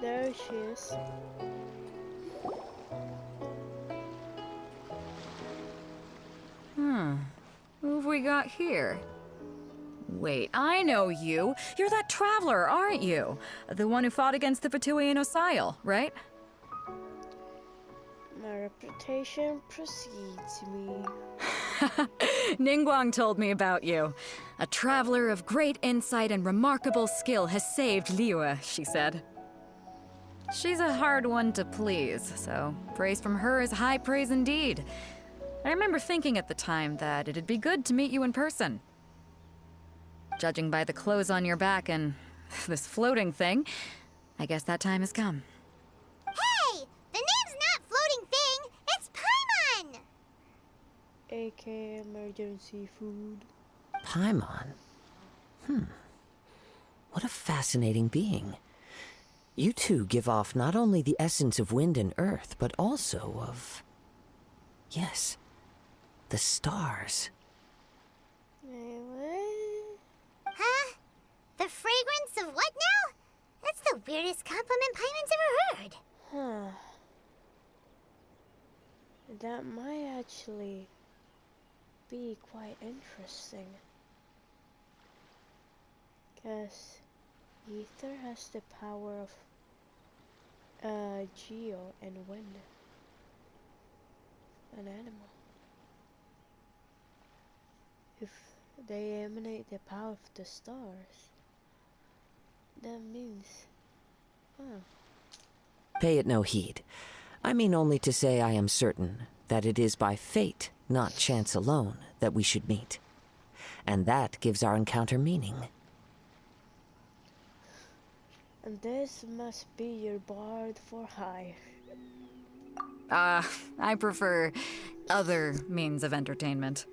There she is. Who have we got here? Wait, I know you. You're that traveler, aren't you? The one who fought against the Fatuian Osile, right? My reputation precedes me. Ningguang told me about you. A traveler of great insight and remarkable skill has saved Liyue, she said. She's a hard one to please, so praise from her is high praise indeed. I remember thinking at the time that it'd be good to meet you in person. Judging by the clothes on your back and this floating thing, I guess that time has come. Hey! The name's not Floating Thing, it's Paimon! aka emergency food. Paimon? What a fascinating being. You two give off not only the essence of wind and earth, but also of... yes, the stars. What? Huh? The fragrance of what now? That's the weirdest compliment Paimon's ever heard. Huh. That might actually be quite interesting. Guess ether has the power of geo and wind. An animal. If they emanate the power of the stars, that means, Pay it no heed. I mean only to say I am certain that it is by fate, not chance alone, that we should meet. And that gives our encounter meaning. and this must be your bard for hire. I prefer other means of entertainment.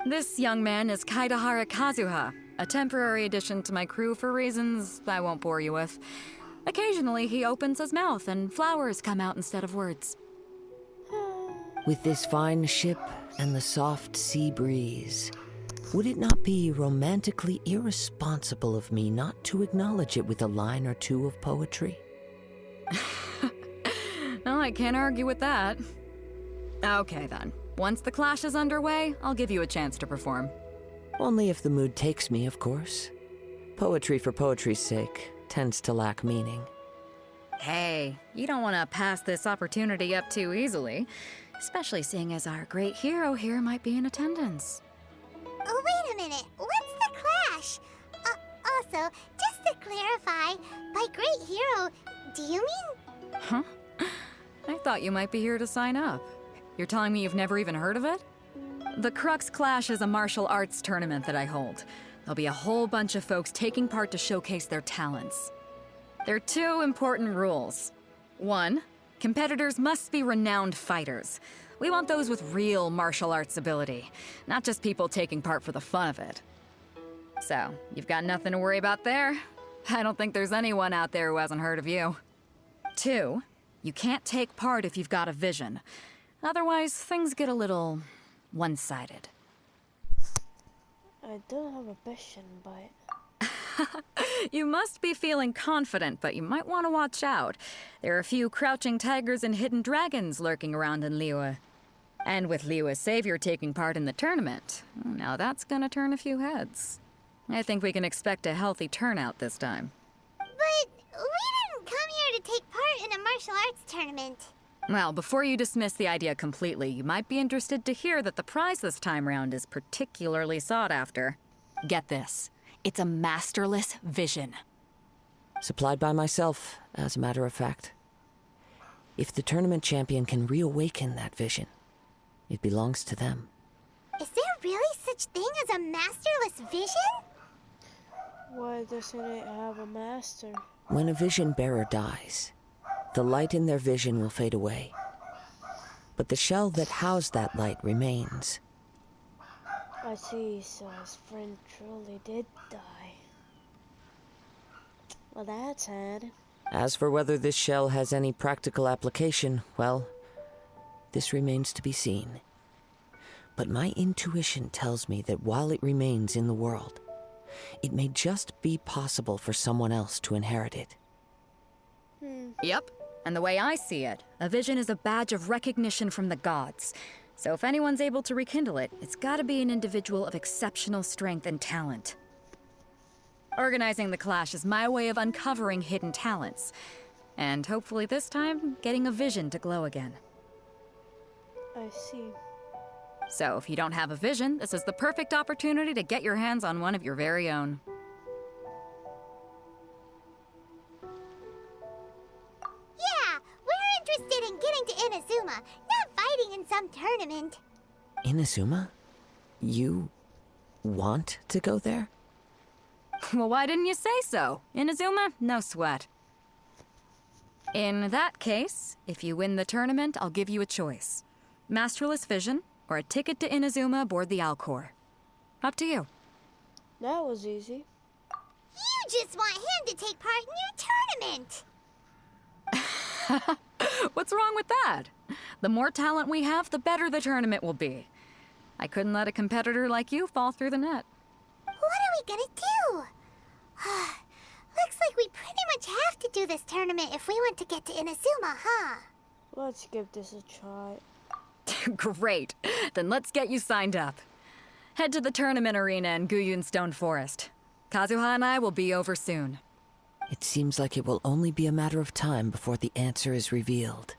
This young man is Kaidahara Kazuha, a temporary addition to my crew for reasons I won't bore you with. Occasionally, he opens his mouth and flowers come out instead of words. With this fine ship and the soft sea breeze, would it not be romantically irresponsible of me not to acknowledge it with a line or two of poetry? No, I can't argue with that. Okay then. Once the clash is underway, I'll give you a chance to perform. Only if the mood takes me, of course. Poetry for poetry's sake tends to lack meaning. Hey, you don't want to pass this opportunity up too easily, especially seeing as our great hero here might be in attendance. Oh, wait a minute. What's the clash? Also, just to clarify, by great hero, do you mean... Huh? I thought you might be here to sign up. You're telling me you've never even heard of it? The Crux Clash is a martial arts tournament that I hold. There'll be a whole bunch of folks taking part to showcase their talents. There are two important rules. One, competitors must be renowned fighters. We want those with real martial arts ability, not just people taking part for the fun of it. So, you've got nothing to worry about there. I don't think there's anyone out there who hasn't heard of you. Two, you can't take part if you've got a vision. Otherwise, things get a little one-sided. I don't have a vision, but You must be feeling confident, but you might want to watch out. There are a few crouching tigers and hidden dragons lurking around in Liyue. And with Liyue's savior taking part in the tournament, now that's gonna turn a few heads. I think we can expect a healthy turnout this time. But we didn't come here to take part in a martial arts tournament. Well, before you dismiss the idea completely, you might be interested to hear that the prize this time round is particularly sought after. Get this. It's a masterless vision. Supplied by myself, as a matter of fact. If the tournament champion can reawaken that vision, it belongs to them. Is there really such thing as a masterless vision? why doesn't it have a master? When a vision bearer dies, the light in their vision will fade away. But the shell that housed that light remains. I see, so his friend truly did die. Well, that's sad. As for whether this shell has any practical application, well, this remains to be seen. But my intuition tells me that while it remains in the world, it may just be possible for someone else to inherit it. Yep. And the way I see it, a vision is a badge of recognition from the gods. So if anyone's able to rekindle it, it's gotta be an individual of exceptional strength and talent. Organizing the clash is my way of uncovering hidden talents. And hopefully this time, getting a vision to glow again. I see. So if you don't have a vision, this is the perfect opportunity to get your hands on one of your very own. Yeah, we're interested in getting to Inazuma, not fighting in some tournament. Inazuma? You want to go there? Well, why didn't you say so? Inazuma, no sweat. In that case, if you win the tournament, I'll give you a choice. Masterless Vision, or a ticket to Inazuma aboard the Alcor. Up to you. That was easy. You just want him to take part in your tournament. What's wrong with that? The more talent we have, the better the tournament will be. I couldn't let a competitor like you fall through the net. What are we gonna do? Looks like we pretty much have to do this tournament if we want to get to Inazuma, huh? Let's give this a try. Great. Then let's get you signed up. Head to the tournament arena in Guyun Stone Forest. Kazuha and I will be over soon. It seems like it will only be a matter of time before the answer is revealed.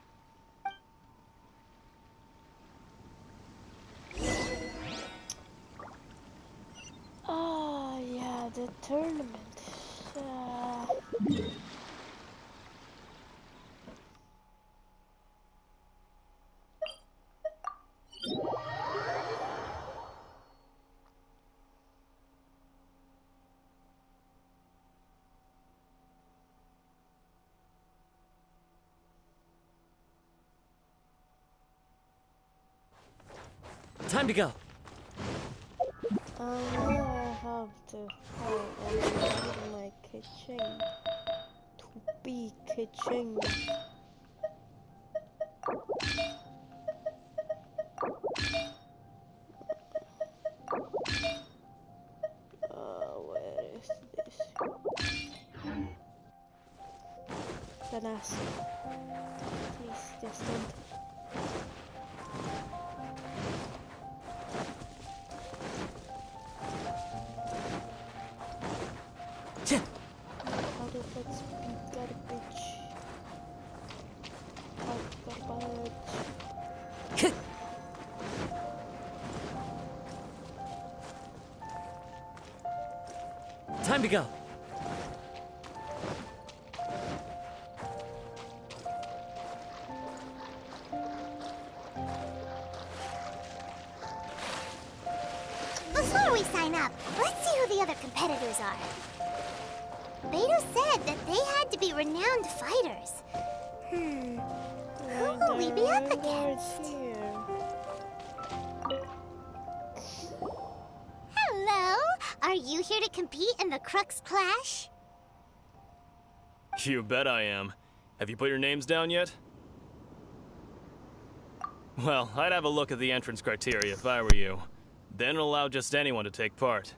Oh, yeah, the tournament. Time to go. Now I have to fight in my kitchen. To be kitchen. Where is this? Bananas. Please, distant. How the fuck speed garbage? Garbage. Time to go. Before we sign up, let's see who the other competitors are. Beto said that they had to be renowned fighters. Who will we be up against? Hello? Are you here to compete in the Crux Clash? You bet I am. Have you put your names down yet? Well, I'd have a look at the entrance criteria if I were you. Then allow just anyone to take part.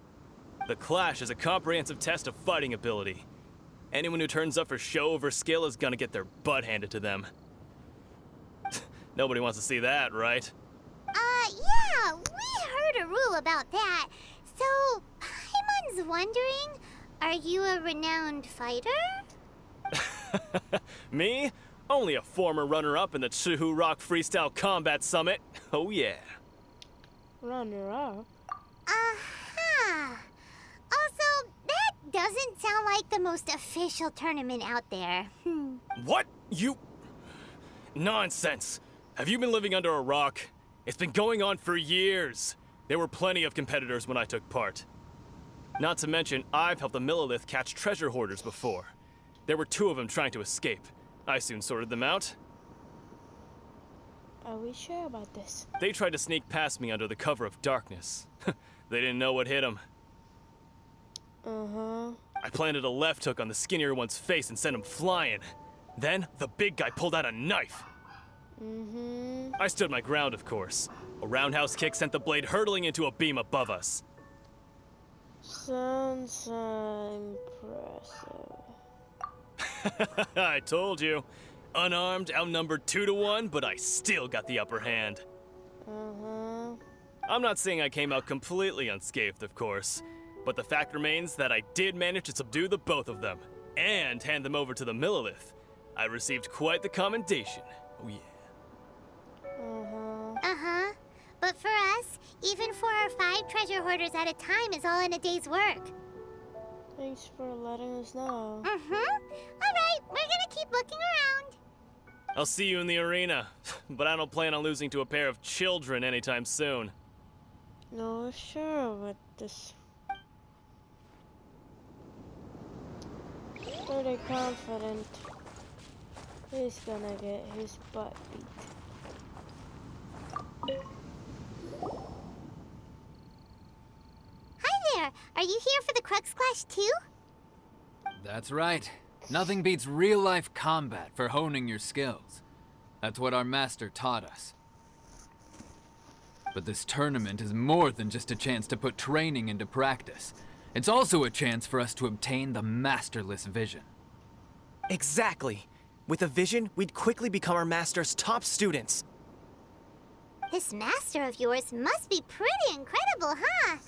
The Clash is a comprehensive test of fighting ability. Anyone who turns up for show over skill is gonna get their butt handed to them. Nobody wants to see that, right? Yeah, we heard a rule about that. So, Paimon's wondering, are you a renowned fighter? Me? Only a former runner-up in the Chihu Rock Freestyle Combat Summit. Oh yeah. Runner up. Aha! Also, that doesn't sound like the most official tournament out there. What? You... Nonsense. Have you been living under a rock? It's been going on for years. There were plenty of competitors when I took part. Not to mention, I've helped the Millilith catch treasure hoarders before. There were 2 of them trying to escape. I soon sorted them out. Are we sure about this? They tried to sneak past me under the cover of darkness. They didn't know what hit them. I planted a left hook on the skinnier one's face and sent him flying. Then, the big guy pulled out a knife. I stood my ground, of course. A roundhouse kick sent the blade hurtling into a beam above us. Sounds impressive. I told you. Unarmed, outnumbered 2 to 1, but I still got the upper hand. Uh-huh. I'm not saying I came out completely unscathed, of course, but the fact remains that I did manage to subdue the both of them, and hand them over to the Millilith. I received quite the commendation. Oh yeah. Uh-huh. Uh-huh. But for us, even 4 or 5 treasure hoarders at a time is all in a day's work. Thanks for letting us know. Mm-hmm. All right, we're gonna keep looking around. I'll see you in the arena, but I don't plan on losing to a pair of children anytime soon. No, sure with this. Pretty confident he's gonna get his butt beat. Hi there. Are you here for the Crux Clash too? That's right. Nothing beats real-life combat for honing your skills. That's what our master taught us. But this tournament is more than just a chance to put training into practice. It's also a chance for us to obtain the masterless vision. Exactly. With a vision, we'd quickly become our master's top students. This master of yours must be pretty incredible, huh?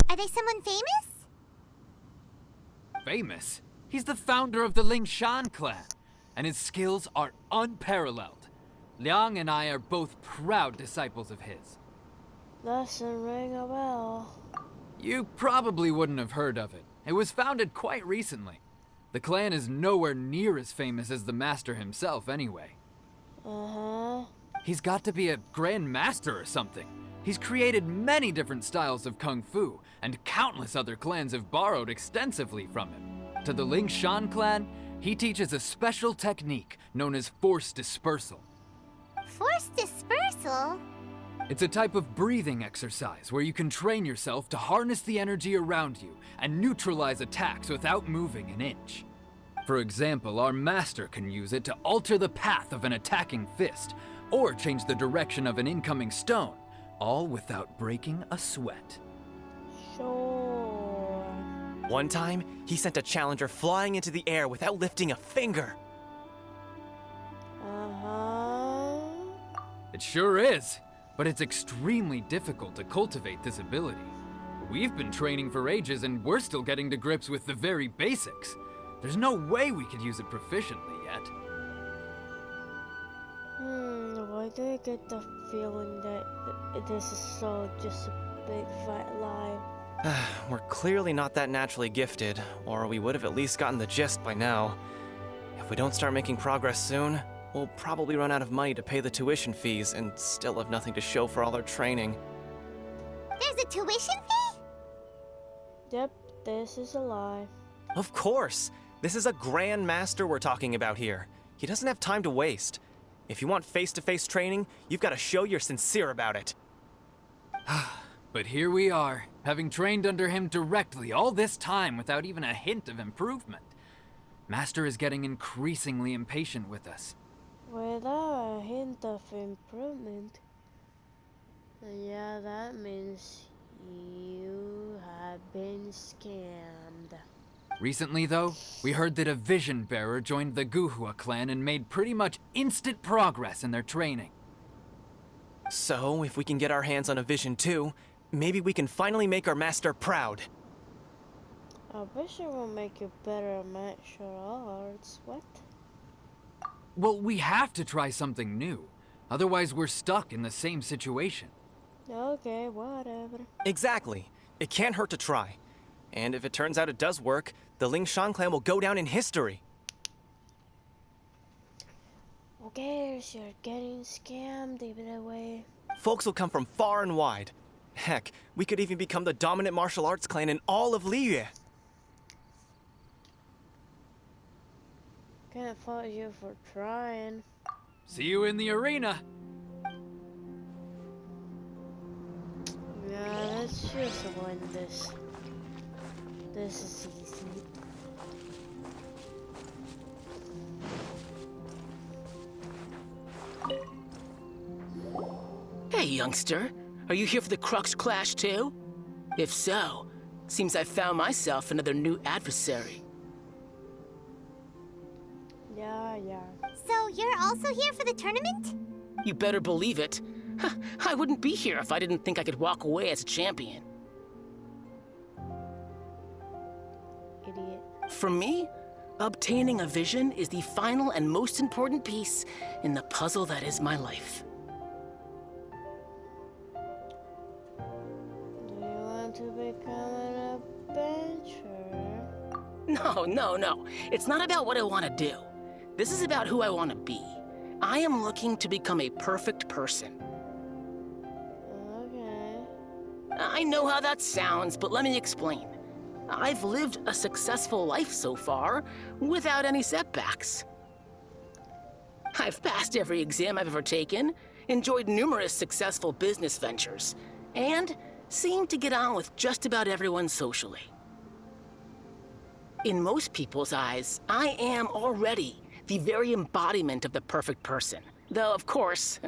Are they someone famous? Famous? He's the founder of the Lingshan clan, and his skills are unparalleled. Liang and I are both proud disciples of his. Doesn't ring a bell. You probably wouldn't have heard of it. It was founded quite recently. The clan is nowhere near as famous as the master himself anyway. Uh-huh. He's got to be a grand master or something. He's created many different styles of kung fu, and countless other clans have borrowed extensively from him. To the Lingshan clan, he teaches a special technique known as force dispersal. Force dispersal? It's a type of breathing exercise where you can train yourself to harness the energy around you and neutralize attacks without moving an inch. For example, our master can use it to alter the path of an attacking fist, or change the direction of an incoming stone, all without breaking a sweat. Sure. One time, he sent a challenger flying into the air without lifting a finger. Uh-huh. It sure is, but it's extremely difficult to cultivate this ability. We've been training for ages and we're still getting to grips with the very basics. There's no way we could use it proficiently yet. Why do I get the feeling that this is so just a big fat lie? We're clearly not that naturally gifted, or we would have at least gotten the gist by now. If we don't start making progress soon, we'll probably run out of money to pay the tuition fees and still have nothing to show for all our training. There's a tuition fee? Yep, this is a lie. Of course! This is a Grand Master we're talking about here. He doesn't have time to waste. If you want face-to-face training, you've got to show you're sincere about it. But here we are, having trained under him directly all this time without even a hint of improvement. Master is getting increasingly impatient with us. Without a hint of improvement. Yeah, that means you have been scammed. Recently, though, we heard that a vision bearer joined the Kazuha clan and made pretty much instant progress in their training. So, if we can get our hands on a vision too, maybe we can finally make our master proud. I wish it will make you better at martial arts. What? Well, we have to try something new. Otherwise, we're stuck in the same situation. Okay, whatever. Exactly. It can't hurt to try. And if it turns out it does work, the Lingshan clan will go down in history. Who cares? You're getting scammed either way. Folks will come from far and wide. Heck, we could even become the dominant martial arts clan in all of Liyue. Can't fault you for trying. See you in the arena. Yeah, let's just win this. This is easy. Hey, youngster. Are you here for the Crux Clash too? If so, seems I found myself another new adversary. Yeah. So you're also here for the tournament? You better believe it. I wouldn't be here if I didn't think I could walk away as a champion. Idiot. For me, obtaining a vision is the final and most important piece in the puzzle that is my life. Do you want to become an adventurer? No. It's not about what I want to do. This is about who I want to be. I am looking to become a perfect person. Okay. I know how that sounds, but let me explain. I've lived a successful life so far, without any setbacks. I've passed every exam I've ever taken, enjoyed numerous successful business ventures, and seemed to get on with just about everyone socially. In most people's eyes, I am already the very embodiment of the perfect person. Though, of course,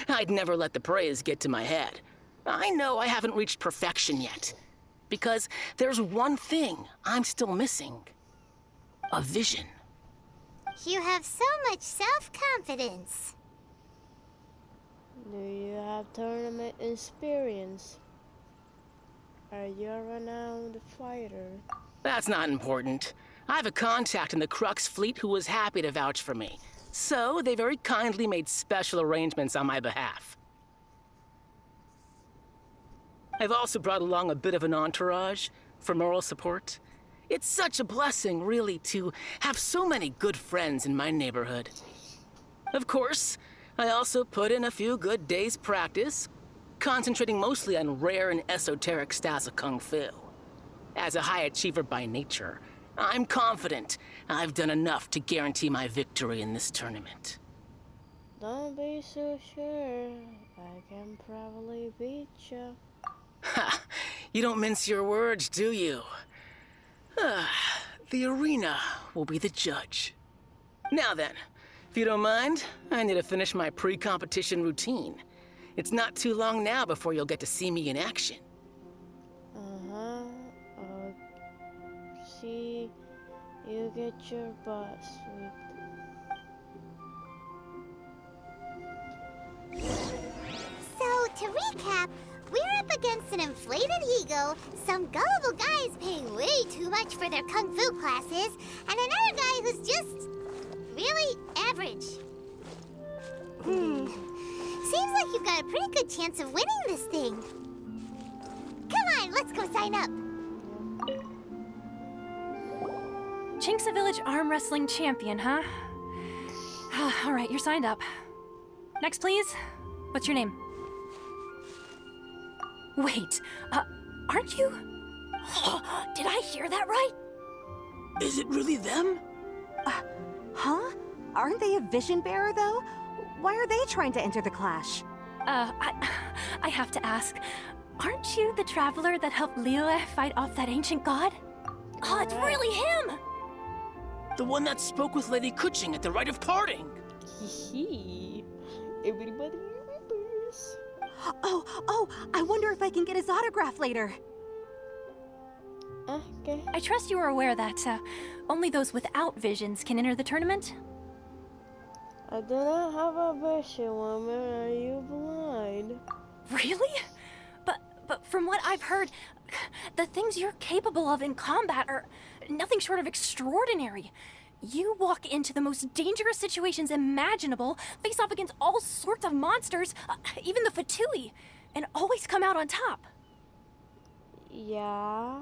I'd never let the praise get to my head. I know I haven't reached perfection yet, because there's one thing I'm still missing. A vision. You have so much self-confidence. Do you have tournament experience? Are you a renowned fighter? That's not important. I have a contact in the Crux fleet who was happy to vouch for me. So they very kindly made special arrangements on my behalf. I've also brought along a bit of an entourage for moral support. It's such a blessing, really, to have so many good friends in my neighborhood. Of course, I also put in a few good days' practice, concentrating mostly on rare and esoteric styles of Kung Fu. As a high achiever by nature, I'm confident I've done enough to guarantee my victory in this tournament. Don't be so sure. I can probably beat you. Ha! You don't mince your words, do you? The arena will be the judge. Now then, if you don't mind, I need to finish my pre-competition routine. It's not too long now before you'll get to see me in action. Uh-huh. See, you get your butt sweet. So, to recap, we're up against an inflated ego, some gullible guys paying way too much for their kung fu classes, and another guy who's just really average. Seems like you've got a pretty good chance of winning this thing. Come on, let's go sign up. Chinksa Village Arm Wrestling Champion, huh? All right, you're signed up. Next, please. What's your name? Wait, aren't you? Did I hear that right? Is it really them? Huh? Aren't they a vision bearer, though? Why are they trying to enter the clash? I have to ask, aren't you the traveler that helped Liyue fight off that ancient god? Oh, it's really him! The one that spoke with Lady Kuching at the rite of parting. Hee. Everybody remembers. Oh, I wonder if I can get his autograph later. Okay. I trust you are aware that only those without visions can enter the tournament? I do not have a vision, woman. Are you blind? Really? But from what I've heard, the things you're capable of in combat are nothing short of extraordinary. You walk into the most dangerous situations imaginable, face off against all sorts of monsters, even the Fatui, and always come out on top. Yeah.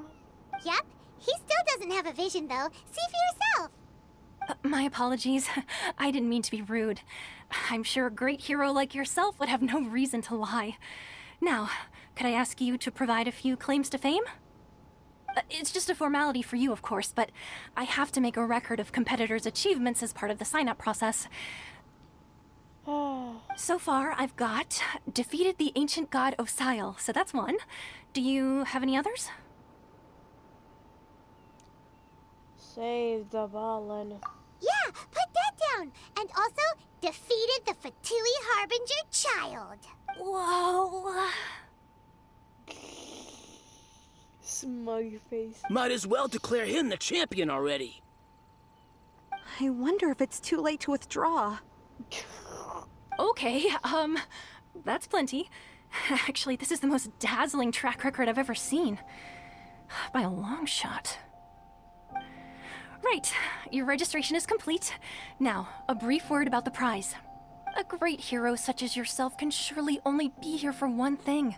Yep, he still doesn't have a vision, though. See for yourself. My apologies. I didn't mean to be rude. I'm sure a great hero like yourself would have no reason to lie. Now, could I ask you to provide a few claims to fame? It's just a formality for you, of course, but I have to make a record of competitors' achievements as part of the sign-up process. So far, I've got defeated the ancient god Osial, so that's one. Do you have any others? Save the ballin'. Yeah, put that down. And also, defeated the Fatui Harbinger child. Whoa. Smug face. Might as well declare him the champion already. I wonder if it's too late to withdraw. Okay, that's plenty. Actually, this is the most dazzling track record I've ever seen. By a long shot. Right, your registration is complete. Now, a brief word about the prize. A great hero such as yourself can surely only be here for one thing.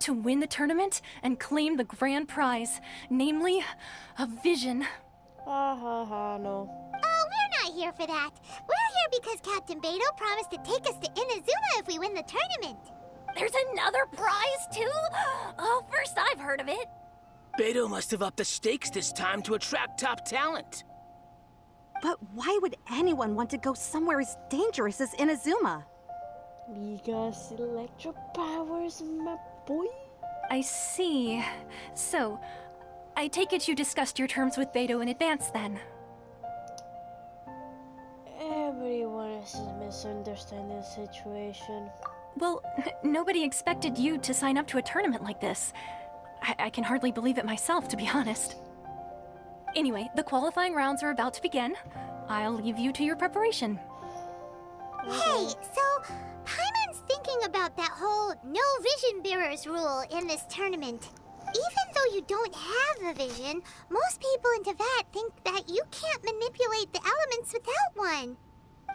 To win the tournament and claim the grand prize, namely, a vision. No. Oh, we're not here for that. We're here because Captain Beto promised to take us to Inazuma if we win the tournament. There's another prize, too? Oh, first I've heard of it. Beto must have upped the stakes this time to attract top talent. But why would anyone want to go somewhere as dangerous as Inazuma? Because electro powers, my boy. I see. So, I take it you discussed your terms with Beto in advance, then? Everyone is misunderstanding the situation. Well, nobody expected you to sign up to a tournament like this. I can hardly believe it myself, to be honest. Anyway, the qualifying rounds are about to begin. I'll leave you to your preparation. Hey, so Paimon's thinking about that whole no vision bearers rule in this tournament. Even though you don't have a vision, most people in Teyvat think that you can't manipulate the elements without one.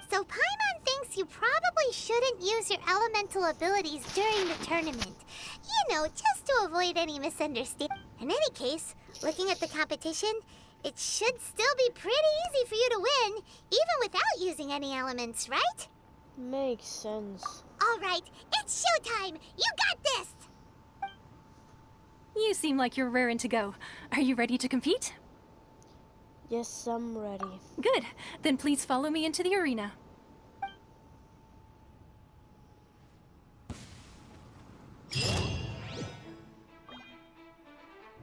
So Paimon thinks you probably shouldn't use your elemental abilities during the tournament. You know, just to avoid any misunderstanding. In any case, looking at the competition, it should still be pretty easy for you to win, even without using any elements, right? Makes sense. All right, it's showtime! You got this! You seem like you're raring to go. Are you ready to compete? Yes, I'm ready. Good. Then please follow me into the arena.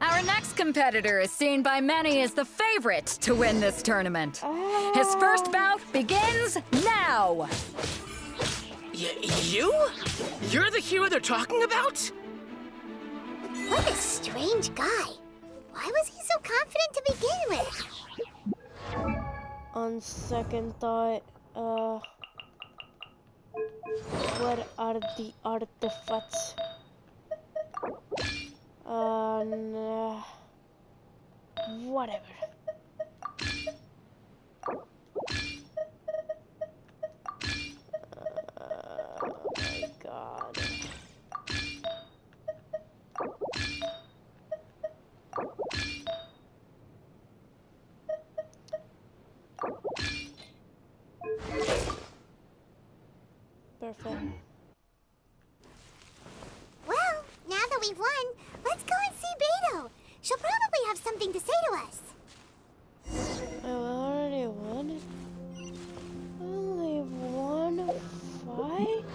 Our next competitor is seen by many as the favorite to win this tournament. His first bout begins now! You? You're the hero they're talking about? What a strange guy. Why was he so confident to begin with? On second thought, what are the artifacts? Whatever. Oh my god. Perfect. Well, now that we've won, let's go and see Beto. She'll probably have something to say to us. I already won. Only one fight?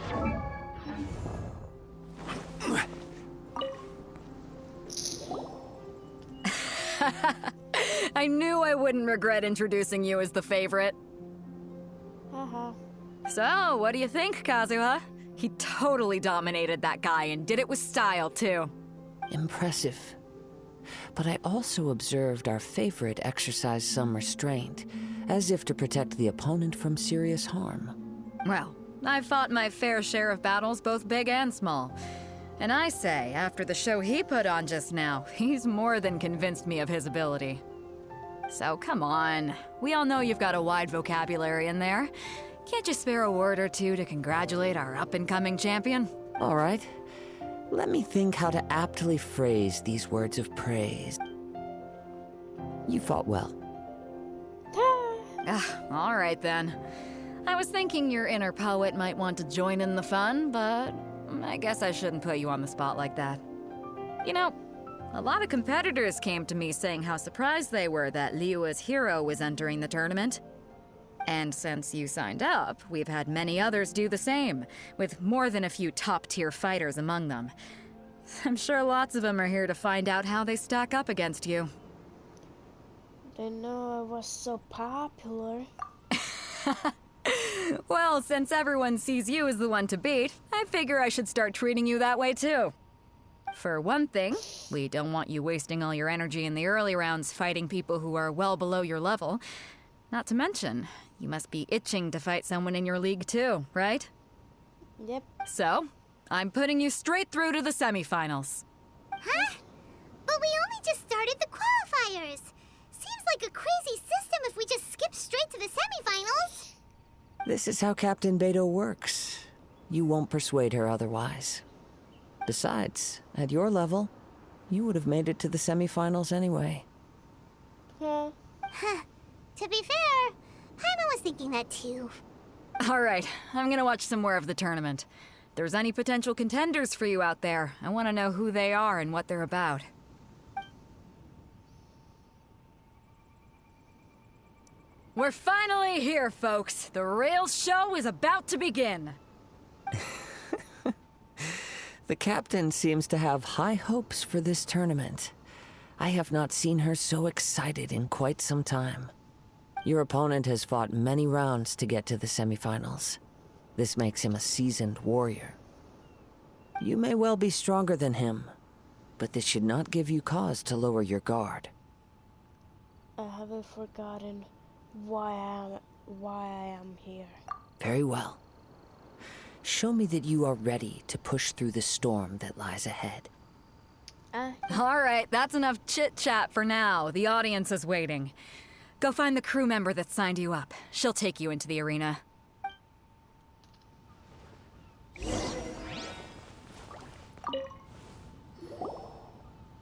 I knew I wouldn't regret introducing you as the favorite. Haha. So, what do you think, Kazuha? He totally dominated that guy and did it with style, too. Impressive. But I also observed our favorite exercise some restraint, as if to protect the opponent from serious harm. Well, I've fought my fair share of battles, both big and small. And I say, after the show he put on just now, he's more than convinced me of his ability. So come on, we all know you've got a wide vocabulary in there. Can't you spare a word or two to congratulate our up-and-coming champion? All right. Let me think how to aptly phrase these words of praise. You fought well. All right then. I was thinking your inner poet might want to join in the fun, but I guess I shouldn't put you on the spot like that. You know, a lot of competitors came to me saying how surprised they were that Liyue's hero was entering the tournament. And since you signed up, we've had many others do the same, with more than a few top-tier fighters among them. I'm sure lots of them are here to find out how they stack up against you. They know I was so popular. Well, since everyone sees you as the one to beat, I figure I should start treating you that way too. For one thing, we don't want you wasting all your energy in the early rounds fighting people who are well below your level. Not to mention, you must be itching to fight someone in your league too, right? Yep. So, I'm putting you straight through to the semifinals. Huh? But we only just started the qualifiers. Seems like a crazy system if we just skip straight to the semifinals. This is how Captain Beto works. You won't persuade her otherwise. Besides, at your level, you would have made it to the semifinals anyway. Huh. Huh. To be fair, Paimon was thinking that too. Alright, I'm gonna watch some more of the tournament. If there's any potential contenders for you out there, I want to know who they are and what they're about. We're finally here, folks. The rails show is about to begin. The captain seems to have high hopes for this tournament. I have not seen her so excited in quite some time. Your opponent has fought many rounds to get to the semifinals. This makes him a seasoned warrior. You may well be stronger than him, but this should not give you cause to lower your guard. I haven't forgotten why I am here. Very well. Show me that you are ready to push through the storm that lies ahead. Alright, that's enough chit-chat for now. The audience is waiting. Go find the crew member that signed you up. She'll take you into the arena.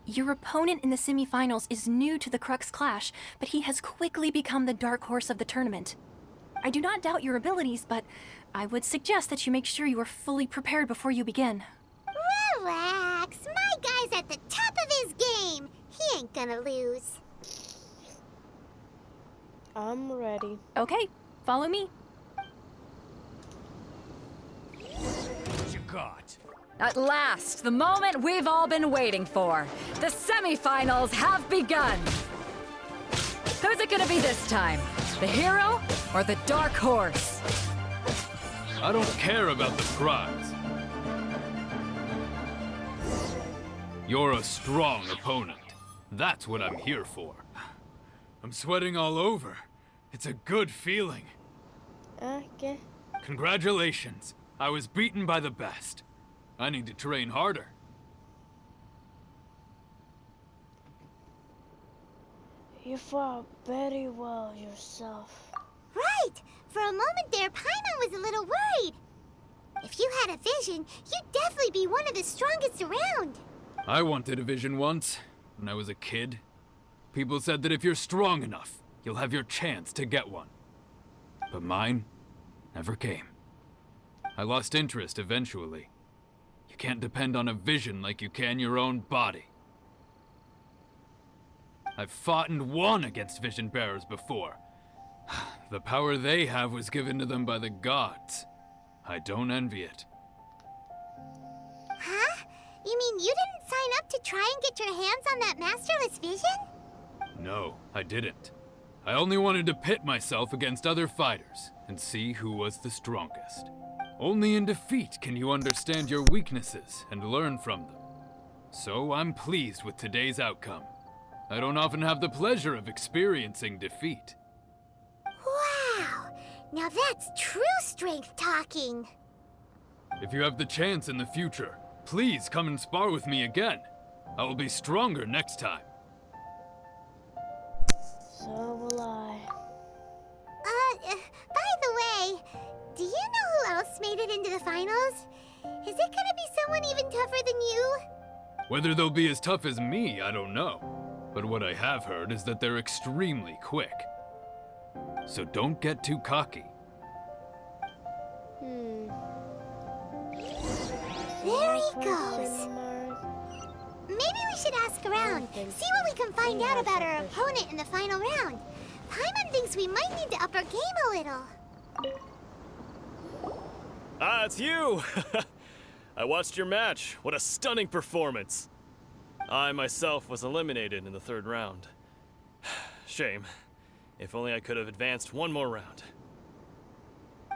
Your opponent in the semifinals is new to the Crux Clash, but he has quickly become the dark horse of the tournament. I do not doubt your abilities, but I would suggest that you make sure you are fully prepared before you begin. Relax. My guy's at the top of his game. He ain't gonna lose. I'm ready. Okay, follow me. What you got? At last, the moment we've all been waiting for. The semifinals have begun. Who's it gonna be this time? The hero or the dark horse? I don't care about the prize. You're a strong opponent. That's what I'm here for. I'm sweating all over. It's a good feeling. Okay. Congratulations. I was beaten by the best. I need to train harder. You fought very well yourself. Right. For a moment there, Paimon was a little worried. If you had a vision, you'd definitely be one of the strongest around. I wanted a vision once, when I was a kid. People said that if you're strong enough, you'll have your chance to get one. But mine never came. I lost interest eventually. You can't depend on a vision like you can your own body. I've fought and won against vision bearers before. The power they have was given to them by the gods. I don't envy it. Huh? You mean you didn't sign up to try and get your hands on that masterless vision? No, I didn't. I only wanted to pit myself against other fighters and see who was the strongest. Only in defeat can you understand your weaknesses and learn from them. So I'm pleased with today's outcome. I don't often have the pleasure of experiencing defeat. Wow! Now that's true strength talking. If you have the chance in the future, please come and spar with me again. I will be stronger next time. So will I. By the way, do you know who else made it into the finals? Is it gonna be someone even tougher than you? Whether they'll be as tough as me, I don't know. But what I have heard is that they're extremely quick. So don't get too cocky. There he goes. Maybe we should ask around, see what we can find out about our opponent in the final round. Paimon thinks we might need to up our game a little. Ah, it's you! I watched your match. What a stunning performance. I myself was eliminated in the third round. Shame. If only I could have advanced one more round.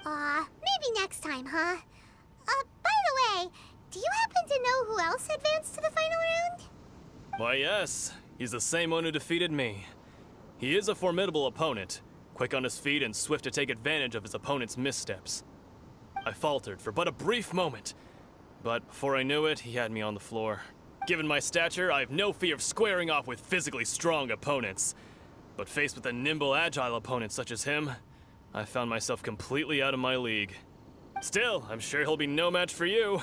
Maybe next time, huh? By the way, do you happen to know who else advanced to the final round? Why, yes. He's the same one who defeated me. He is a formidable opponent, quick on his feet and swift to take advantage of his opponent's missteps. I faltered for but a brief moment, but before I knew it, he had me on the floor. Given my stature, I have no fear of squaring off with physically strong opponents. But faced with a nimble, agile opponent such as him, I found myself completely out of my league. Still, I'm sure he'll be no match for you.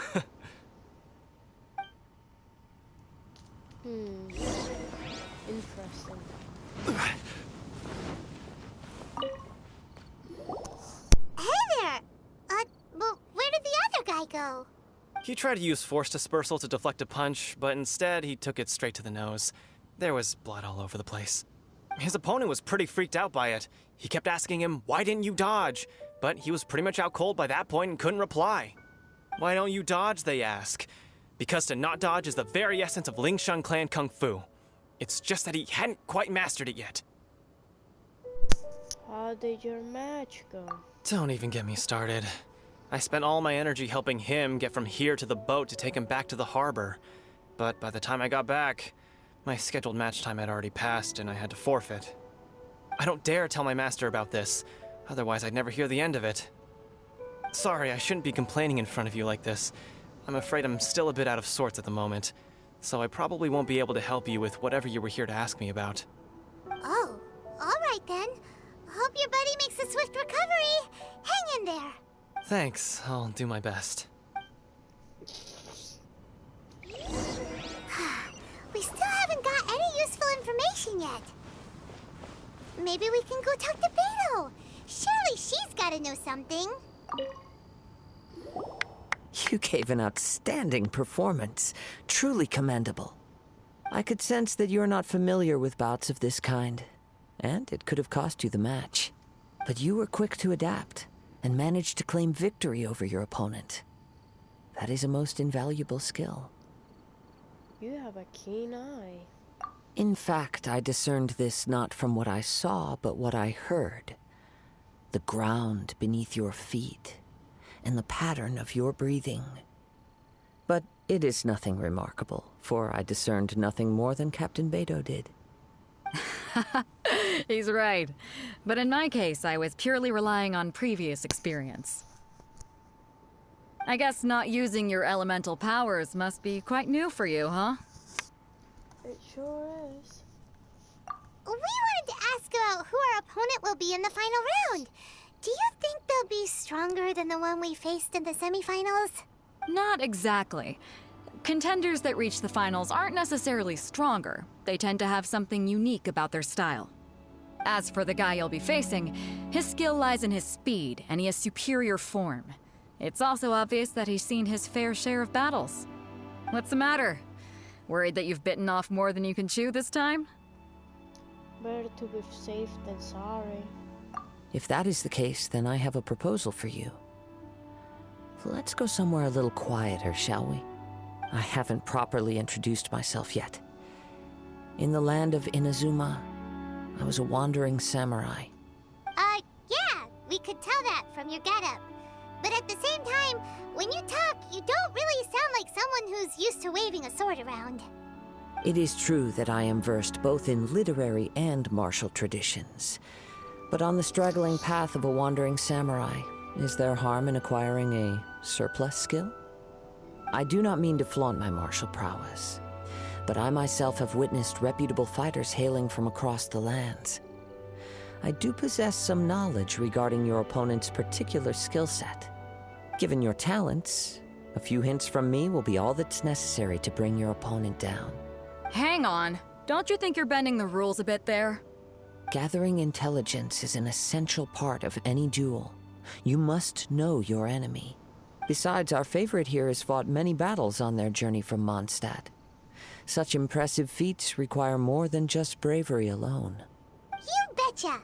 Interesting. Hey there! Well, where did the other guy go? He tried to use force dispersal to deflect a punch, but instead he took it straight to the nose. There was blood all over the place. His opponent was pretty freaked out by it. He kept asking him, "Why didn't you dodge?" But he was pretty much out cold by that point and couldn't reply. "Why don't you dodge?" they ask. Because to not dodge is the very essence of Lingshan clan kung fu. It's just that he hadn't quite mastered it yet. How did your match go? Don't even get me started. I spent all my energy helping him get from here to the boat to take him back to the harbor. But by the time I got back, my scheduled match time had already passed and I had to forfeit. I don't dare tell my master about this, otherwise I'd never hear the end of it. Sorry, I shouldn't be complaining in front of you like this. I'm afraid I'm still a bit out of sorts at the moment, so I probably won't be able to help you with whatever you were here to ask me about. Oh, alright then. Hope your buddy makes a swift recovery. Hang in there. Thanks, I'll do my best. We still haven't got any useful information yet. Maybe we can go talk to Beto. Surely she's gotta know something. You gave an outstanding performance. Truly commendable. I could sense that you're not familiar with bouts of this kind, and it could have cost you the match. But you were quick to adapt, and managed to claim victory over your opponent. That is a most invaluable skill. You have a keen eye. In fact, I discerned this not from what I saw, but what I heard. The ground beneath your feet, and the pattern of your breathing. But it is nothing remarkable, for I discerned nothing more than Captain Beto did. He's right. But in my case, I was purely relying on previous experience. I guess not using your elemental powers must be quite new for you, huh? It sure is. We wanted to ask about who our opponent will be in the final round. Do you think they'll be stronger than the one we faced in the semifinals? Not exactly. Contenders that reach the finals aren't necessarily stronger. They tend to have something unique about their style. As for the guy you'll be facing, his skill lies in his speed, and he has superior form. It's also obvious that he's seen his fair share of battles. What's the matter? Worried that you've bitten off more than you can chew this time? Better to be safe than sorry. If that is the case, then I have a proposal for you. Let's go somewhere a little quieter, shall we? I haven't properly introduced myself yet. In the land of Inazuma, I was a wandering samurai. Yeah, we could tell that from your getup. But at the same time, when you talk, you don't really sound like someone who's used to waving a sword around. It is true that I am versed both in literary and martial traditions. But on the straggling path of a wandering samurai, is there harm in acquiring a surplus skill? I do not mean to flaunt my martial prowess, but I myself have witnessed reputable fighters hailing from across the lands. I do possess some knowledge regarding your opponent's particular skill set. Given your talents, a few hints from me will be all that's necessary to bring your opponent down. Hang on. Don't you think you're bending the rules a bit there? Gathering intelligence is an essential part of any duel. You must know your enemy. Besides, our favorite here has fought many battles on their journey from Mondstadt. Such impressive feats require more than just bravery alone. You betcha!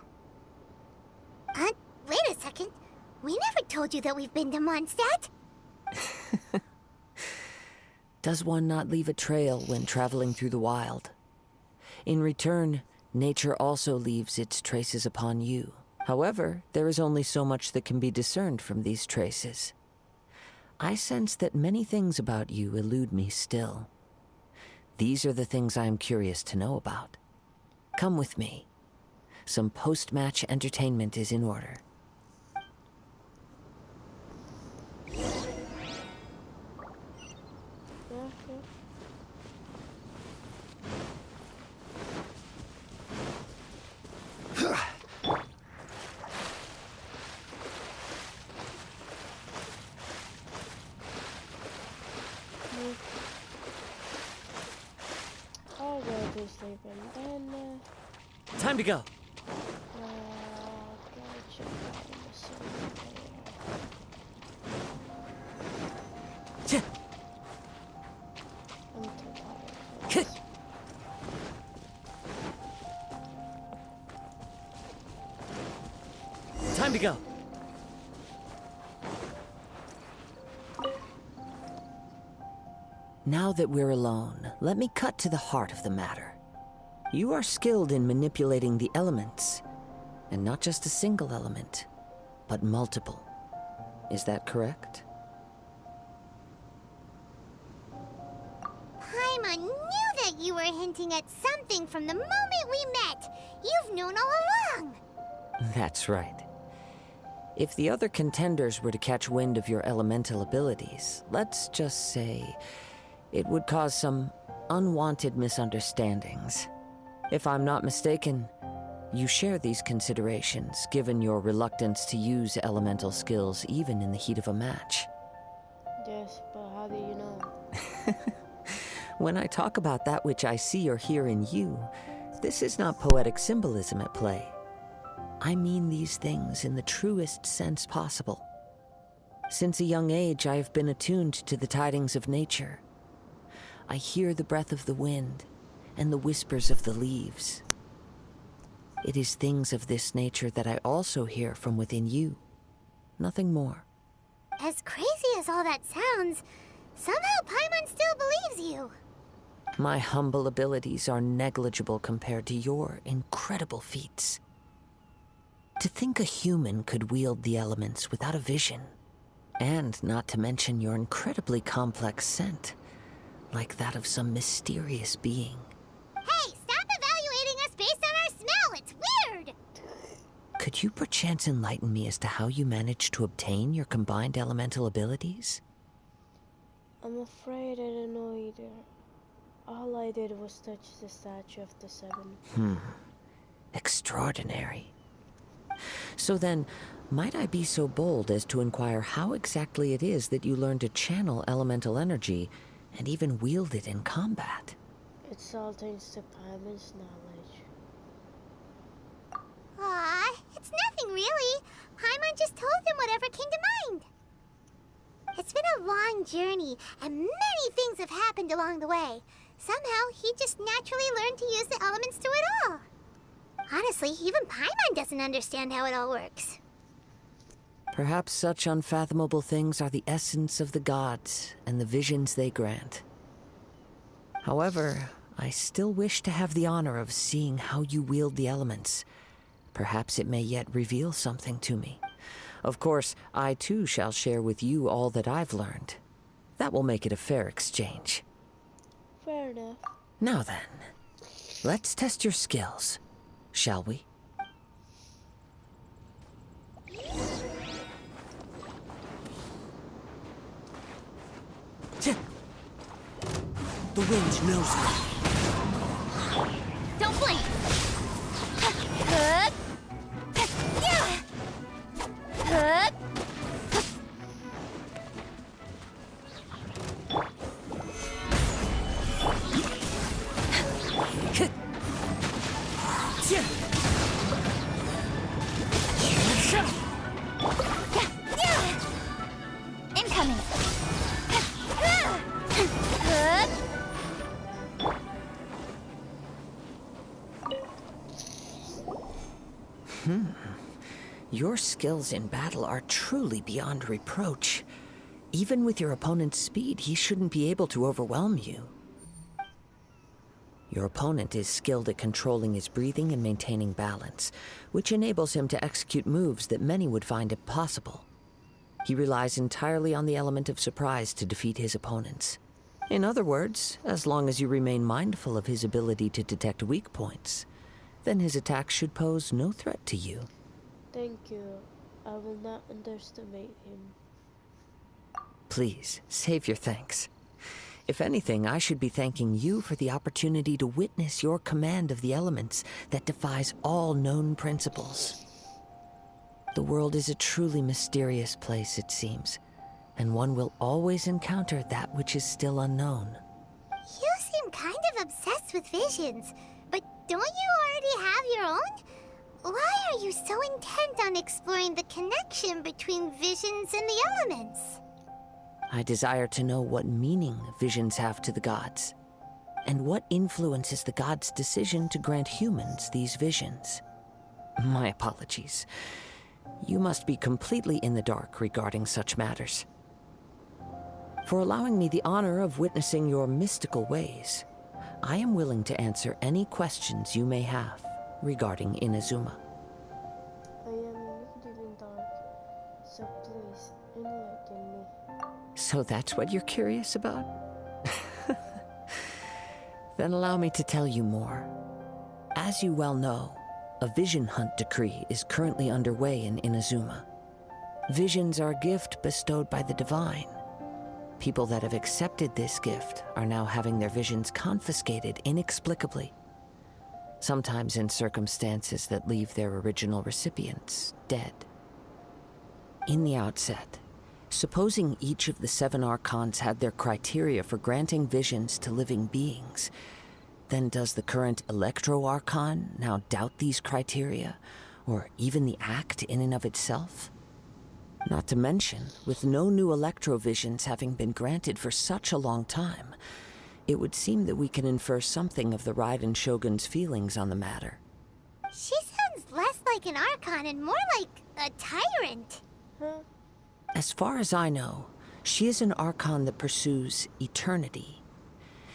Wait a second. We never told you that we've been to Mondstadt. Does one not leave a trail when traveling through the wild? In return, nature also leaves its traces upon you. However, there is only so much that can be discerned from these traces. I sense that many things about you elude me still. These are the things I am curious to know about. Come with me. some post-match entertainment is in order. I'll go to sleep and then Time to go. go check out the simulator. Ch- I'm too tired for this. Time to go. Now that we're alone, let me cut to the heart of the matter. You are skilled in manipulating the elements, and not just a single element, but multiple. Is that correct? Paimon knew that you were hinting at something from the moment we met. You've known all along. That's right. If the other contenders were to catch wind of your elemental abilities, let's just say it would cause some unwanted misunderstandings. If I'm not mistaken, you share these considerations, given your reluctance to use elemental skills even in the heat of a match. Yes, but how do you know? When I talk about that which I see or hear in you, this is not poetic symbolism at play. I mean these things in the truest sense possible. Since a young age, I have been attuned to the tidings of nature. I hear the breath of the wind and the whispers of the leaves. It is things of this nature that I also hear from within you. Nothing more. As crazy as all that sounds, somehow Paimon still believes you. My humble abilities are negligible compared to your incredible feats. To think a human could wield the elements without a vision, and not to mention your incredibly complex scent, like that of some mysterious being. Hey, stop evaluating us based on our smell! It's weird! Could you perchance enlighten me as to how you managed to obtain your combined elemental abilities? I'm afraid I don't know either. All I did was touch the statue of the seven. Extraordinary. So then, might I be so bold as to inquire how exactly it is that you learned to channel elemental energy and even wield it in combat? It's all thanks to Paimon's knowledge. Aw, it's nothing really. Paimon just told him whatever came to mind. It's been a long journey, and many things have happened along the way. Somehow, he just naturally learned to use the elements through it all. Honestly, even Paimon doesn't understand how it all works. Perhaps such unfathomable things are the essence of the gods and the visions they grant. However, I still wish to have the honor of seeing how you wield the elements. Perhaps it may yet reveal something to me. Of course, I too shall share with you all that I've learned. That will make it a fair exchange. Fair enough. Now then, let's test your skills, shall we? The wind knows me. Don't blink! Incoming! Your skills in battle are truly beyond reproach. Even with your opponent's speed, he shouldn't be able to overwhelm you. Your opponent is skilled at controlling his breathing and maintaining balance, which enables him to execute moves that many would find impossible. He relies entirely on the element of surprise to defeat his opponents. In other words, as long as you remain mindful of his ability to detect weak points, then his attack should pose no threat to you. Thank you. I will not underestimate him. Please, save your thanks. If anything, I should be thanking you for the opportunity to witness your command of the elements that defies all known principles. The world is a truly mysterious place, it seems, and one will always encounter that which is still unknown. You seem kind of obsessed with visions, but don't you already have your own? Why are you so intent on exploring the connection between visions and the elements? I desire to know what meaning visions have to the gods, and what influences the gods' decision to grant humans these visions. My apologies. You must be completely in the dark regarding such matters. For allowing me the honor of witnessing your mystical ways, I am willing to answer any questions you may have regarding Inazuma. I am indeed in dark, so please enlighten me. So that's what you're curious about? Then allow me to tell you more. As you well know, a vision hunt decree is currently underway in Inazuma. Visions are a gift bestowed by the divine. People that have accepted this gift are now having their visions confiscated inexplicably, sometimes in circumstances that leave their original recipients dead. In the outset, supposing each of the 7 archons had their criteria for granting visions to living beings, then does the current Electro-Archon now doubt these criteria, or even the act in and of itself? Not to mention, with no new Electro-visions having been granted for such a long time, it would seem that we can infer something of the Raiden Shogun's feelings on the matter. She sounds less like an Archon and more like a tyrant. Huh? As far as I know, she is an Archon that pursues eternity.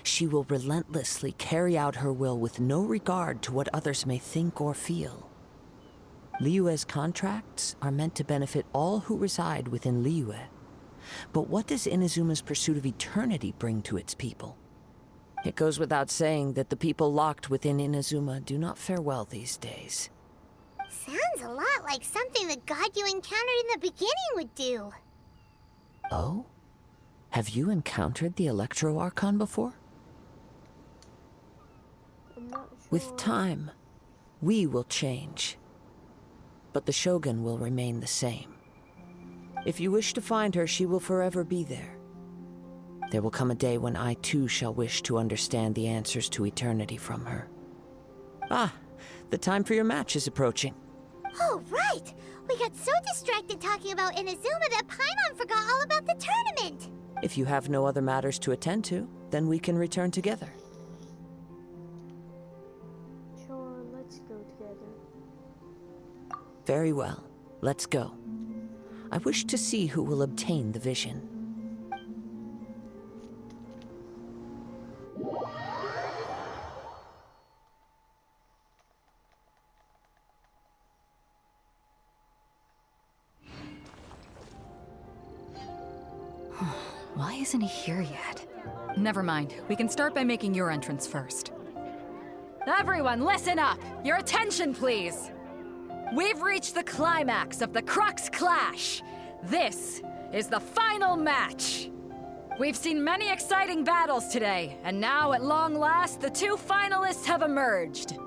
She will relentlessly carry out her will with no regard to what others may think or feel. Liyue's contracts are meant to benefit all who reside within Liyue. But what does Inazuma's pursuit of eternity bring to its people? It goes without saying that the people locked within Inazuma do not fare well these days. Sounds a lot like something the god you encountered in the beginning would do. Oh? Have you encountered the Electro-Archon before? I'm not sure. With time, we will change. But the Shogun will remain the same. If you wish to find her, she will forever be there. There will come a day when I too shall wish to understand the answers to eternity from her. Ah, the time for your match is approaching. Oh, right! We got so distracted talking about Inazuma that Paimon forgot all about the tournament! If you have no other matters to attend to, then we can return together. Sure, let's go together. Very well. Let's go. I wish to see who will obtain the vision. Why isn't he here yet? Never mind. We can start by making your entrance first. Everyone, listen up! Your attention, please! We've reached the climax of the Crux Clash. This is the final match. We've seen many exciting battles today, and now at long last, the 2 finalists have emerged.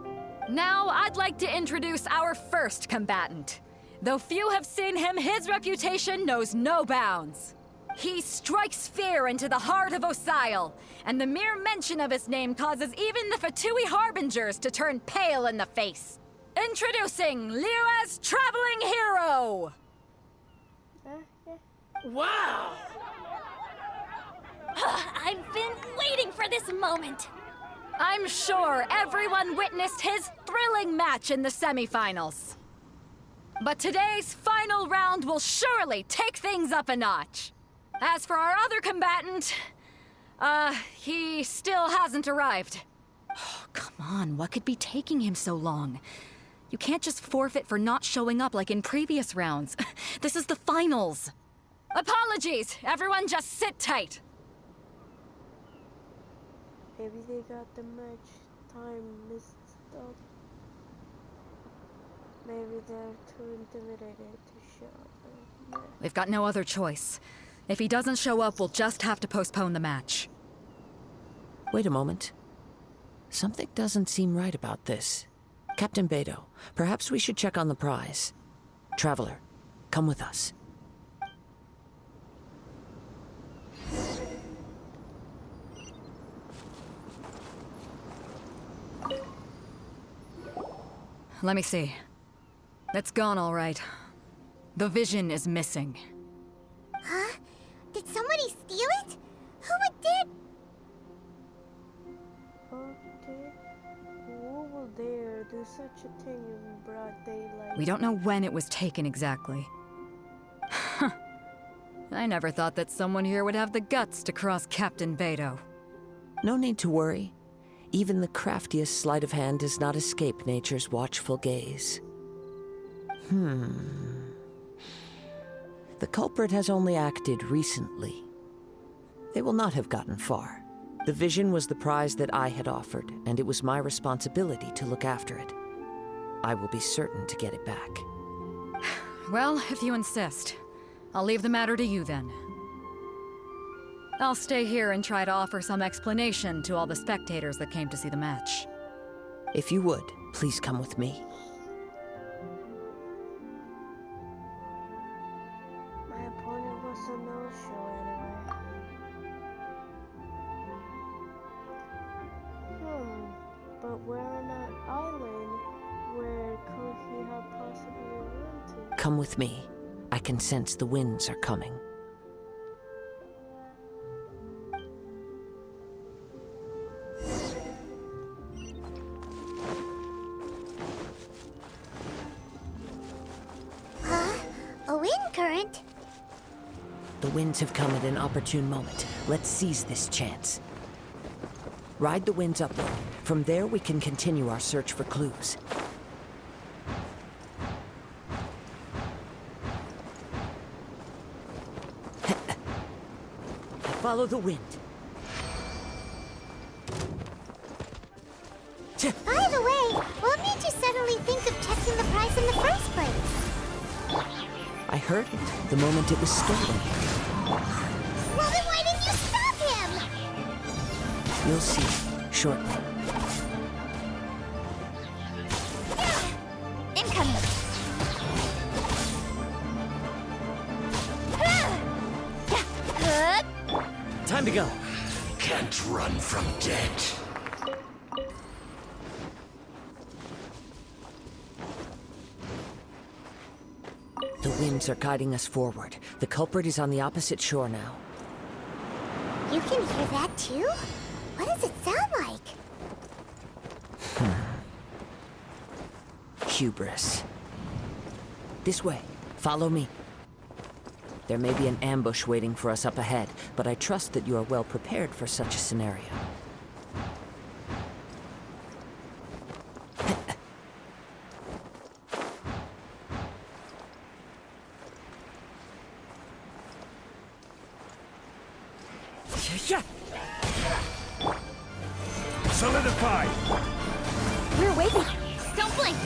Now, I'd like to introduce our first combatant. Though few have seen him, his reputation knows no bounds. He strikes fear into the heart of Osile, and the mere mention of his name causes even the Fatui Harbingers to turn pale in the face. Introducing Liyue's traveling hero! Wow! I've been waiting for this moment. I'm sure everyone witnessed his thrilling match in the semifinals. But today's final round will surely take things up a notch. As for our other combatant, he still hasn't arrived. Oh, come on, what could be taking him so long? You can't just forfeit for not showing up like in previous rounds. This is the finals. Apologies, everyone just sit tight. Maybe they got the match time mixed up. Maybe they're too intimidated to show up. We've got no other choice. If he doesn't show up, we'll just have to postpone the match. Wait a moment. Something doesn't seem right about this. Captain Beto, perhaps we should check on the prize. Traveler, come with us. Let me see. It's gone all right. The vision is missing. Huh? Did somebody steal it? Who would dare? Okay. Who will dare do such a thing in broad daylight? We don't know when it was taken exactly. I never thought that someone here would have the guts to cross Captain Beto. No need to worry. Even the craftiest sleight of hand does not escape nature's watchful gaze. The culprit has only acted recently. They will not have gotten far. The vision was the prize that I had offered, and it was my responsibility to look after it. I will be certain to get it back. Well, if you insist. I'll leave the matter to you then. I'll stay here and try to offer some explanation to all the spectators that came to see the match. If you would, please come with me. My opponent was a no-show anyway. But we're on an island. Where could he have possibly run to? Come with me. I can sense the winds are coming. A wind current? The winds have come at an opportune moment. Let's seize this chance. Ride the winds upward. From there, we can continue our search for clues. Follow the wind. By the way, what made you suddenly think of checking the prize in the first place? I heard it the moment it was stolen. Well, then why didn't you stop him? You'll see shortly. Incoming. Time to go. Can't run from dead. The winds are guiding us forward. The culprit is on the opposite shore now. You can hear that too? What does it sound like? Hubris. This way. Follow me. There may be an ambush waiting for us up ahead, but I trust that you are well prepared for such a scenario. Solidify! We're waiting. Don't blink.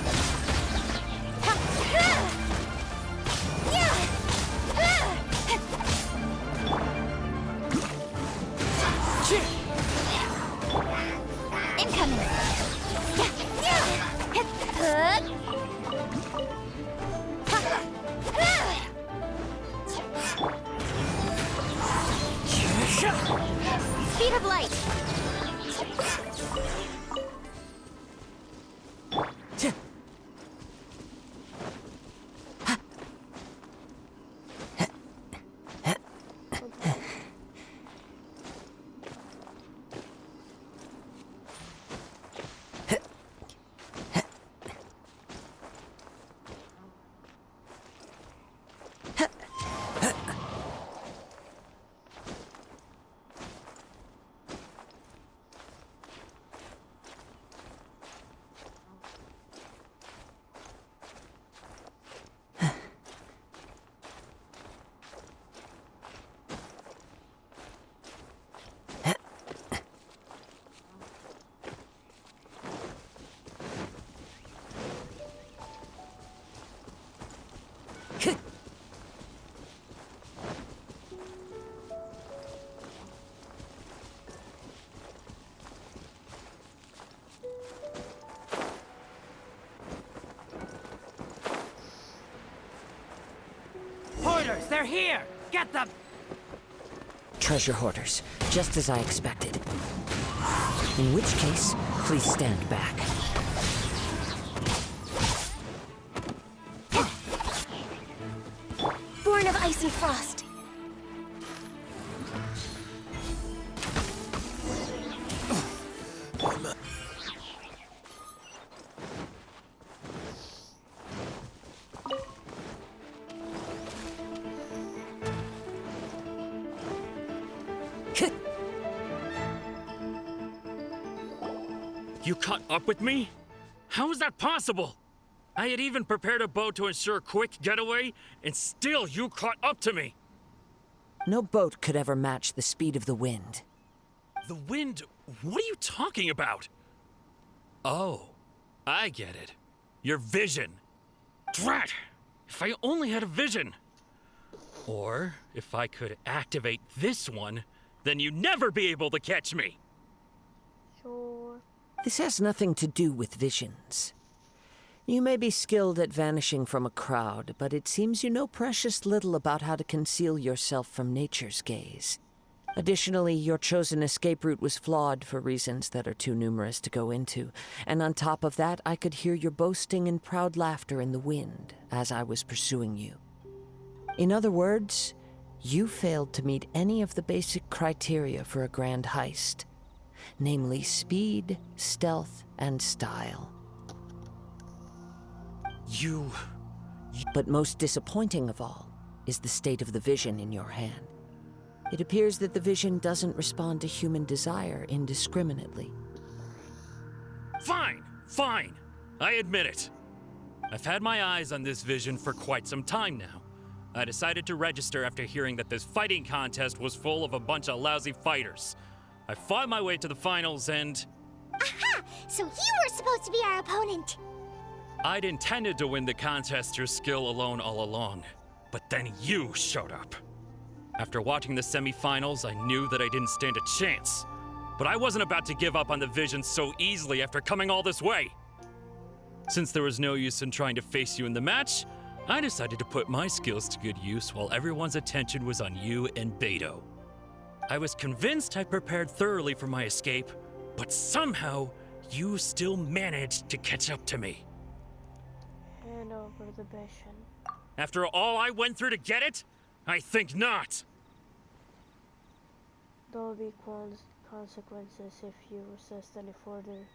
Incoming. Speed of light. hoarders! They're here! Get them! Treasure hoarders, just as I expected. In which case, please stand back. Born of ice and frost. You caught up with me? How is that possible? I had even prepared a boat to ensure a quick getaway, and still you caught up to me! No boat could ever match the speed of the wind. The wind? What are you talking about? Oh, I get it. Your vision. Drat! If I only had a vision! Or, if I could activate this one, then you'd never be able to catch me! Sure. This has nothing to do with visions. You may be skilled at vanishing from a crowd, but it seems you know precious little about how to conceal yourself from nature's gaze. Additionally, your chosen escape route was flawed for reasons that are too numerous to go into, and on top of that, I could hear your boasting and proud laughter in the wind as I was pursuing you. In other words, you failed to meet any of the basic criteria for a grand heist, namely speed, stealth, and style. But most disappointing of all is the state of the vision in your hand. It appears that the vision doesn't respond to human desire indiscriminately. Fine, fine. I admit it. I've had my eyes on this vision for quite some time now. I decided to register after hearing that this fighting contest was full of a bunch of lousy fighters. I fought my way to the finals and... Aha! So you were supposed to be our opponent! I'd intended to win the contest through skill alone all along, but then you showed up. After watching the semifinals, I knew that I didn't stand a chance. But I wasn't about to give up on the vision so easily after coming all this way. Since there was no use in trying to face you in the match, I decided to put my skills to good use while everyone's attention was on you and Beto. I was convinced I prepared thoroughly for my escape, but somehow you still managed to catch up to me. Hand over the vision. After all I went through to get it? I think not. There will be consequences if you resist any further.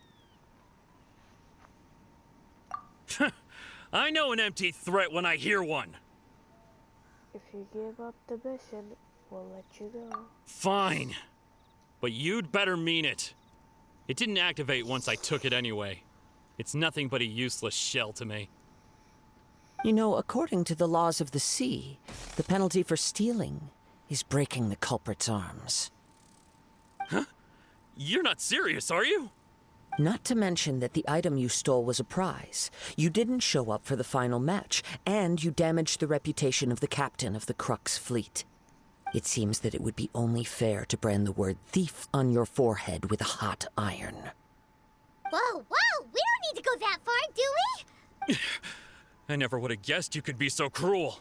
I know an empty threat when I hear one. If you give up the vision, we'll let you go. Fine. But you'd better mean it. It didn't activate once I took it anyway. It's nothing but a useless shell to me. You know, according to the laws of the sea, the penalty for stealing is breaking the culprit's arms. Huh? You're not serious, are you? Not to mention that the item you stole was a prize. You didn't show up for the final match, and you damaged the reputation of the captain of the Crux fleet. It seems that it would be only fair to brand the word thief on your forehead with a hot iron. Whoa, whoa! We don't need to go that far, do we? I never would have guessed you could be so cruel.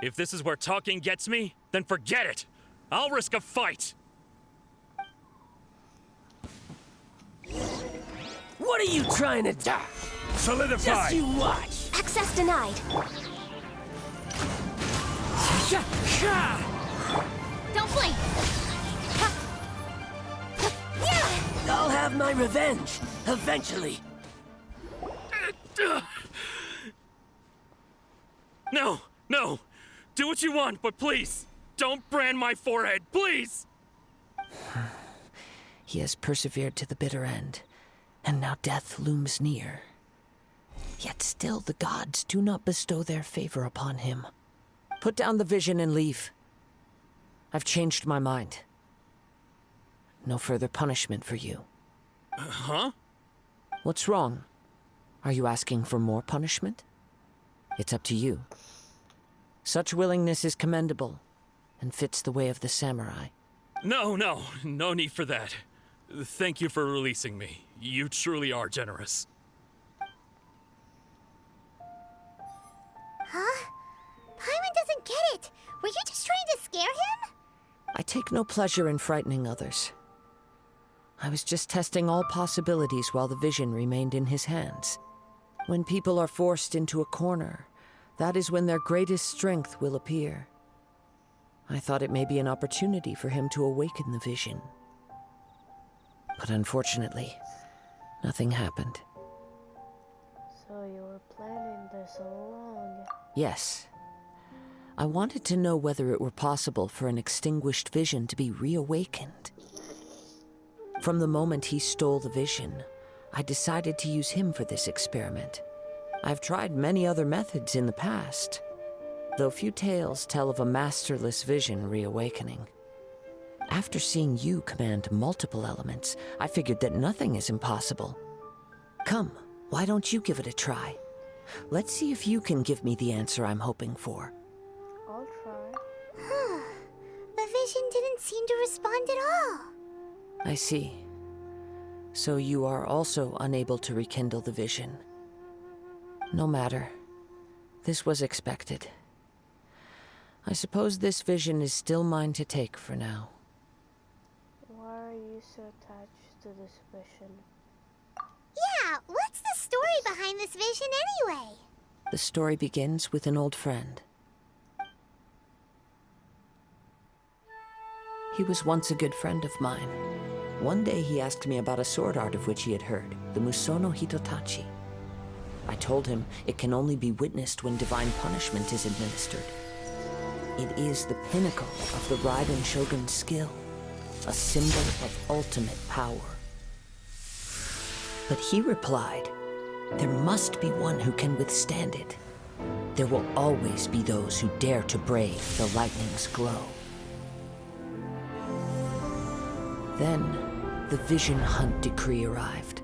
If this is where talking gets me, then forget it. I'll risk a fight. What are you trying to do? Solidify! Just you watch! Access denied. Don't blink! I'll have my revenge, eventually. No, no. Do what you want, but please, don't brand my forehead, please! He has persevered to the bitter end, and now death looms near. Yet still the gods do not bestow their favor upon him. Put down the vision and leave. I've changed my mind. No further punishment for you. Huh? What's wrong? Are you asking for more punishment? It's up to you. Such willingness is commendable, and fits the way of the samurai. No need for that. Thank you for releasing me. You truly are generous. Huh? Paimon doesn't get it. take no pleasure in frightening others. I was just testing all possibilities while the vision remained in his hands. When people are forced into a corner, that is when their greatest strength will appear. I thought it may be an opportunity for him to awaken the vision. But unfortunately, nothing happened. So you were planning this all along? Yes. I wanted to know whether it were possible for an extinguished vision to be reawakened. From the moment he stole the vision, I decided to use him for this experiment. I've tried many other methods in the past, though few tales tell of a masterless vision reawakening. After seeing you command multiple elements, I figured that nothing is impossible. Come, why don't you give it a try? Let's see if you can give me the answer I'm hoping for. I'll try. The vision didn't seem to respond at all. I see. So you are also unable to rekindle the vision. No matter. This was expected. I suppose this vision is still mine to take for now. Why are you so attached to this vision? Yeah, what's the story behind this vision anyway? The story begins with an old friend. He was once a good friend of mine. One day he asked me about a sword art of which he had heard, the Musono Hitotachi. I told him it can only be witnessed when divine punishment is administered. It is the pinnacle of the Raiden Shogun's skill, a symbol of ultimate power. But he replied, there must be one who can withstand it. There will always be those who dare to brave the lightning's glow. Then, the Vision Hunt decree arrived.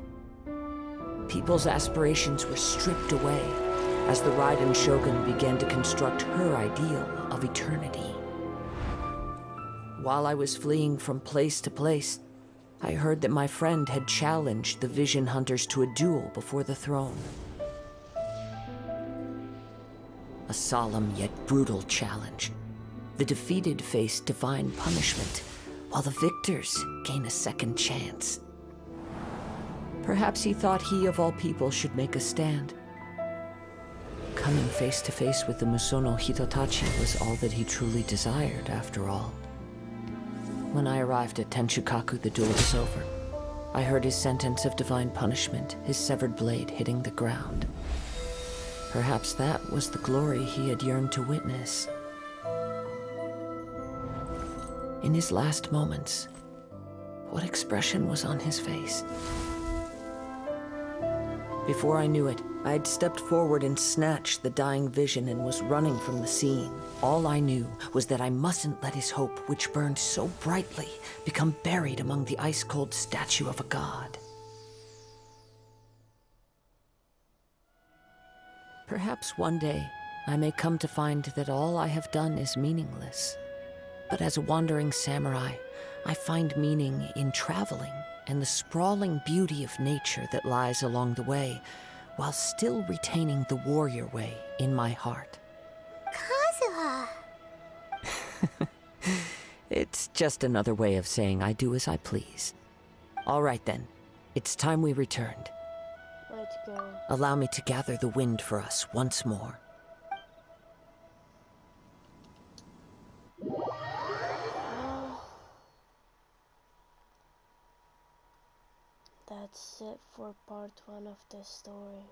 People's aspirations were stripped away as the Raiden Shogun began to construct her ideal of eternity. While I was fleeing from place to place, I heard that my friend had challenged the Vision Hunters to a duel before the throne. A solemn yet brutal challenge. The defeated face divine punishment, while the victors gain a second chance. Perhaps he thought he of all people should make a stand. Coming face to face with the Musono Hitotachi was all that he truly desired, after all. When I arrived at Tenshukaku, the duel was over. I heard his sentence of divine punishment, his severed blade hitting the ground. Perhaps that was the glory he had yearned to witness. In his last moments, what expression was on his face? Before I knew it, I had stepped forward and snatched the dying vision and was running from the scene. All I knew was that I mustn't let his hope, which burned so brightly, become buried among the ice-cold statue of a god. Perhaps one day, I may come to find that all I have done is meaningless. But as a wandering samurai, I find meaning in traveling and the sprawling beauty of nature that lies along the way, while still retaining the warrior way in my heart. Kazuha! It's just another way of saying I do as I please. All right then, it's time we returned. Let's go. Allow me to gather the wind for us once more. That's it for part 1 of this story.